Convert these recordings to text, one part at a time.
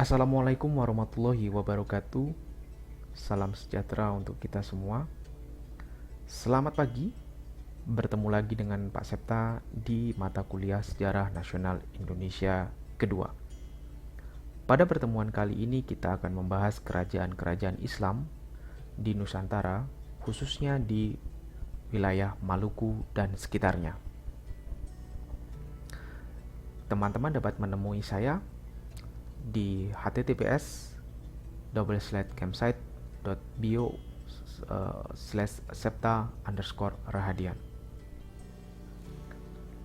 Assalamualaikum warahmatullahi wabarakatuh. Salam sejahtera untuk kita semua. Selamat pagi. Bertemu lagi dengan Pak Septa di mata kuliah Sejarah Nasional Indonesia kedua. Pada pertemuan kali ini kita akan membahas kerajaan-kerajaan Islam di Nusantara, khususnya di wilayah Maluku dan sekitarnya. Teman-teman dapat menemui saya di https://bio/septa_rahadian.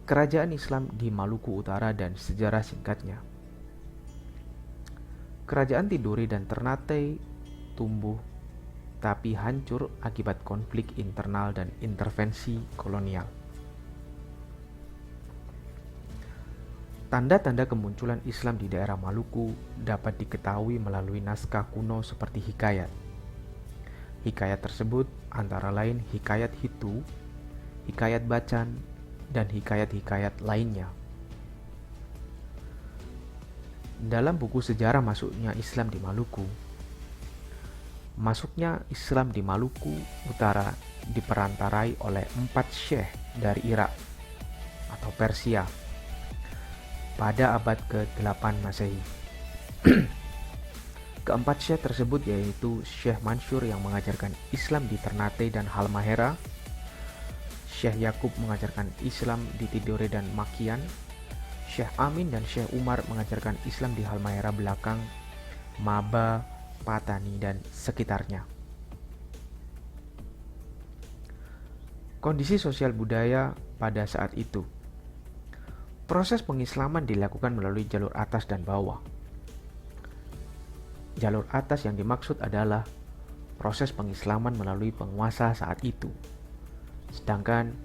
Kerajaan Islam di Maluku Utara dan sejarah singkatnya. Kerajaan Tidore dan Ternate tumbuh tapi hancur akibat konflik internal dan intervensi kolonial. Tanda-tanda kemunculan Islam di daerah Maluku dapat diketahui melalui naskah kuno seperti hikayat. Hikayat tersebut antara lain Hikayat Hitu, Hikayat Bacan, dan hikayat-hikayat lainnya. Dalam buku sejarah masuknya Islam di Maluku, masuknya Islam di Maluku Utara diperantarai oleh 4 syekh dari Irak atau Persia pada abad ke-8 Masehi. Keempat syekh tersebut yaitu Syekh Mansur yang mengajarkan Islam di Ternate dan Halmahera, Syekh Yakub mengajarkan Islam di Tidore dan Makian, Syekh Amin dan Syekh Umar mengajarkan Islam di Halmahera belakang, Maba, Patani, dan sekitarnya. Kondisi sosial budaya pada saat itu. Proses pengislaman dilakukan melalui jalur atas dan bawah. Jalur atas yang dimaksud adalah proses pengislaman melalui penguasa saat itu. Sedangkan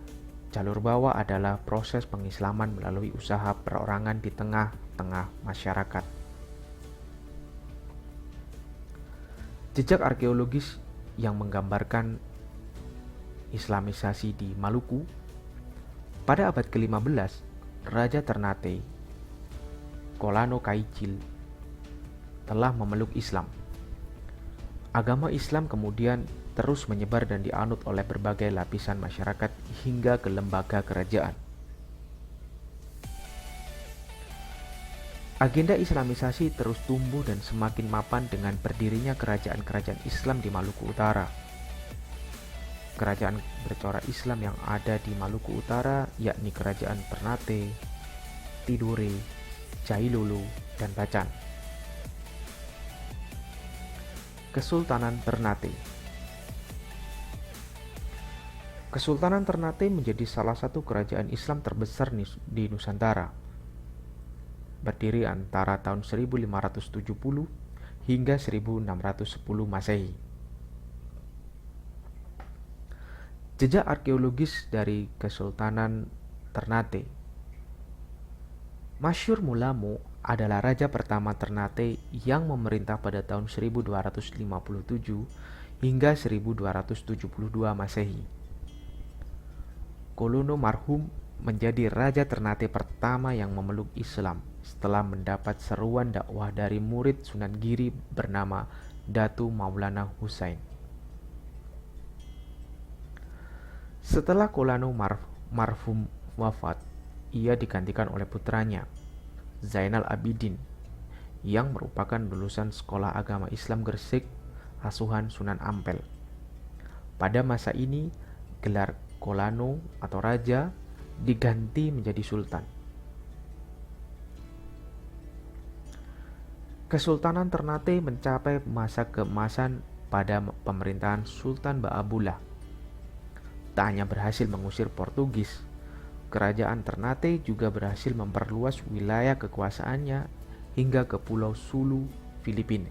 jalur bawah adalah proses pengislaman melalui usaha perorangan di tengah-tengah masyarakat. Jejak arkeologis yang menggambarkan Islamisasi di Maluku. Pada abad ke-15, Raja Ternate, Kolano Kaicil, telah memeluk Islam. Agama Islam kemudian terus menyebar dan dianut oleh berbagai lapisan masyarakat hingga ke lembaga kerajaan. Agenda Islamisasi terus tumbuh dan semakin mapan dengan berdirinya kerajaan-kerajaan Islam di Maluku Utara. Kerajaan bercorak Islam yang ada di Maluku Utara yakni Kerajaan Ternate, Tidore, Jailolo, dan Bacan. Kesultanan Ternate. Kesultanan Ternate menjadi salah satu kerajaan Islam terbesar di Nusantara. Berdiri antara tahun 1570 hingga 1610 Masehi. Jejak arkeologis dari Kesultanan Ternate. Masyur Mulamo adalah raja pertama Ternate yang memerintah pada tahun 1257 hingga 1272 Masehi. Kolono marhum menjadi raja Ternate pertama yang memeluk Islam setelah mendapat seruan dakwah dari murid Sunan Giri bernama Datu Maulana Husain. Setelah Kolano marhum wafat, ia digantikan oleh putranya, Zainal Abidin, yang merupakan lulusan Sekolah Agama Islam Gresik, asuhan Sunan Ampel. Pada masa ini, gelar Kolano atau raja diganti menjadi sultan. Kesultanan Ternate mencapai masa keemasan pada pemerintahan Sultan Ba'abullah. Tak hanya berhasil mengusir Portugis, kerajaan Ternate juga berhasil memperluas wilayah kekuasaannya hingga ke Pulau Sulu, Filipina.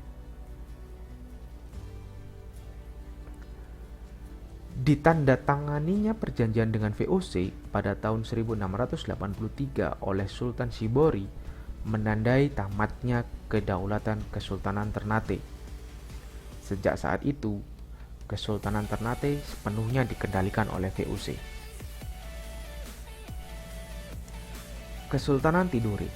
Ditandatanganinya perjanjian dengan VOC pada tahun 1683 oleh Sultan Sibori menandai tamatnya kedaulatan Kesultanan Ternate. Sejak saat itu, Kesultanan Ternate sepenuhnya dikendalikan oleh VOC. Kesultanan Tidore.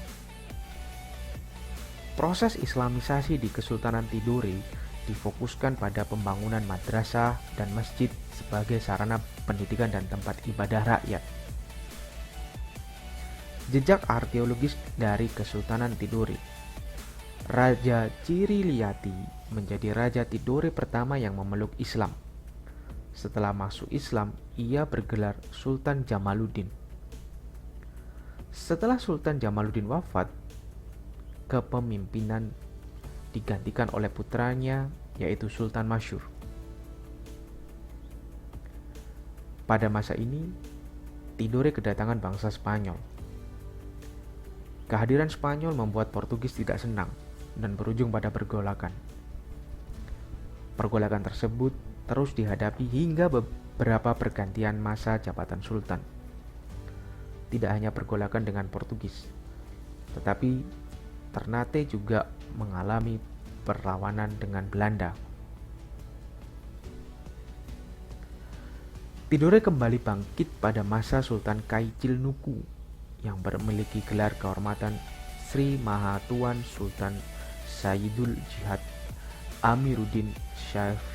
Proses Islamisasi di Kesultanan Tidore difokuskan pada pembangunan madrasah dan masjid sebagai sarana pendidikan dan tempat ibadah rakyat. Jejak arkeologis dari Kesultanan Tidore. Raja Ciriliyati menjadi Raja Tidore pertama yang memeluk Islam. Setelah masuk Islam, ia bergelar Sultan Jamaluddin. Setelah Sultan Jamaluddin wafat, kepemimpinan digantikan oleh putranya, yaitu Sultan Masyur. Pada masa ini, Tidore kedatangan bangsa Spanyol. Kehadiran Spanyol membuat Portugis tidak senang dan berujung pada pergolakan. Pergolakan tersebut terus dihadapi hingga beberapa pergantian masa jabatan sultan. Tidak hanya pergolakan dengan Portugis, tetapi Ternate juga mengalami perlawanan dengan Belanda. Tidore kembali bangkit pada masa Sultan Kaicilnuku yang memiliki gelar kehormatan Sri Mahatuan Sultan Sayyidul Jihad Amiruddin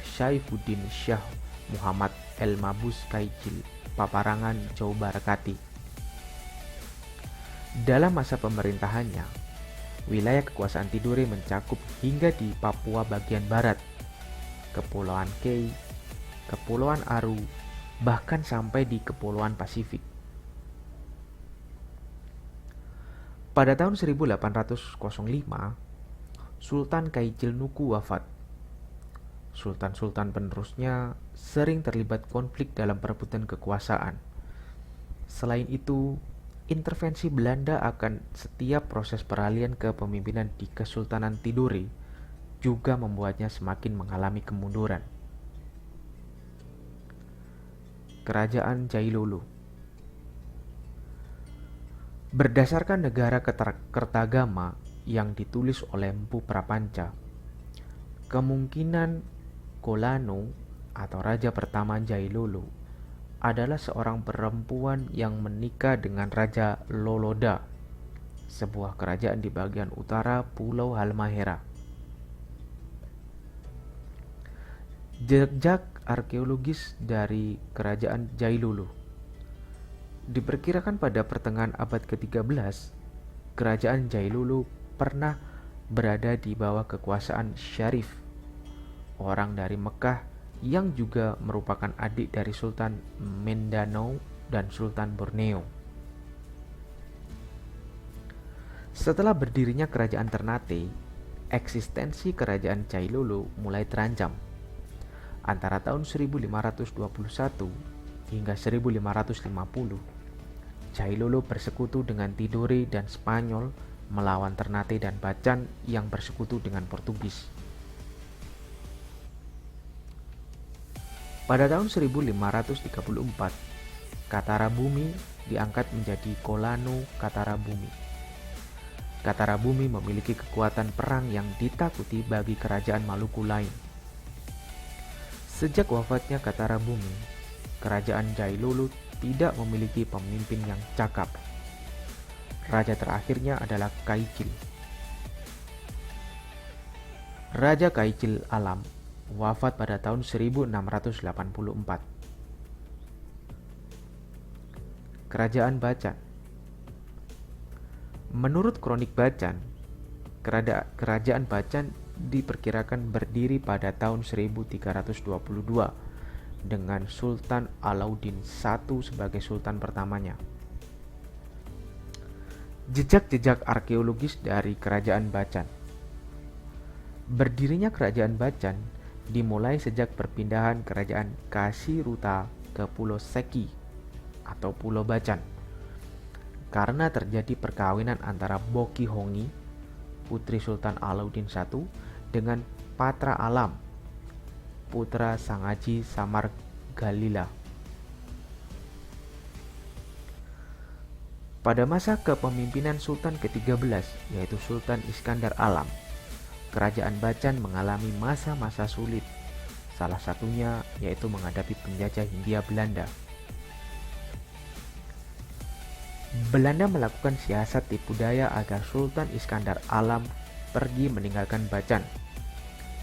Syaifuddin Syah Muhammad El Mabus Kaicil Paparangan Jawa Barakati. Dalam masa pemerintahannya, wilayah kekuasaan Tidore mencakup hingga di Papua bagian barat, Kepulauan Kei, Kepulauan Aru, bahkan sampai di Kepulauan Pasifik. Pada tahun 1805, Sultan Kaicilnuku wafat. Sultan-sultan penerusnya sering terlibat konflik dalam perebutan kekuasaan. Selain itu, intervensi Belanda akan setiap proses peralihan kepemimpinan di Kesultanan Tidore juga membuatnya semakin mengalami kemunduran. Kerajaan Jailolo. Berdasarkan negara Kertagama yang ditulis oleh Mpu Prapanca, kemungkinan Kolano atau raja pertama Jailolo adalah seorang perempuan yang menikah dengan Raja Loloda, sebuah kerajaan di bagian utara Pulau Halmahera. Jejak arkeologis dari kerajaan Jailolo. Diperkirakan pada pertengahan abad ke-13, kerajaan Jailolo pernah berada di bawah kekuasaan Syarif, orang dari Mekah yang juga merupakan adik dari Sultan Mindanao dan Sultan Borneo. Setelah berdirinya kerajaan Ternate, eksistensi kerajaan Jailolo mulai terancam. Antara tahun 1521 hingga 1550, Jailolo bersekutu dengan Tidore dan Spanyol melawan Ternate dan Bacan yang bersekutu dengan Portugis. Pada tahun 1534, Katarabumi diangkat menjadi Kolano Katarabumi. Katarabumi memiliki kekuatan perang yang ditakuti bagi kerajaan Maluku lain. Sejak wafatnya Katarabumi, kerajaan Jailolo tidak memiliki pemimpin yang cakap. Raja terakhirnya adalah Kaicil. Raja Kaicil Alam wafat pada tahun 1684. Kerajaan Bacan. Menurut kronik Bacan, kerajaan Bacan diperkirakan berdiri pada tahun 1322 dengan Sultan Alauddin I sebagai sultan pertamanya. Jejak-jejak arkeologis dari kerajaan Bacan. Berdirinya kerajaan Bacan dimulai sejak perpindahan kerajaan Kasiruta ke Pulau Seki atau Pulau Bacan karena terjadi perkawinan antara Boki Hongi, putri Sultan Alauddin I, dengan Patra Alam, putra Sangaji Samargalila. Pada masa kepemimpinan Sultan ke-13, yaitu Sultan Iskandar Alam, kerajaan Bacan mengalami masa-masa sulit, salah satunya yaitu menghadapi penjajah Hindia Belanda. Belanda melakukan siasat tipu daya agar Sultan Iskandar Alam pergi meninggalkan Bacan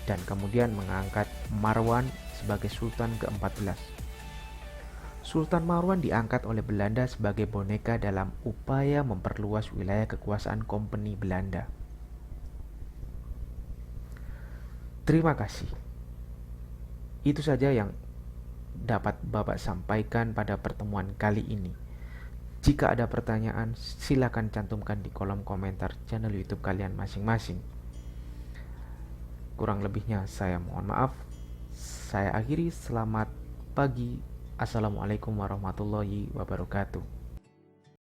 dan kemudian mengangkat Marwan sebagai Sultan ke-14. Sultan Marwan diangkat oleh Belanda sebagai boneka dalam upaya memperluas wilayah kekuasaan Kompeni Belanda. Terima kasih. Itu saja yang dapat Bapak sampaikan pada pertemuan kali ini. Jika ada pertanyaan, silakan cantumkan di kolom komentar channel YouTube kalian masing-masing. Kurang lebihnya saya mohon maaf. Saya akhiri, selamat pagi. Assalamualaikum warahmatullahi wabarakatuh.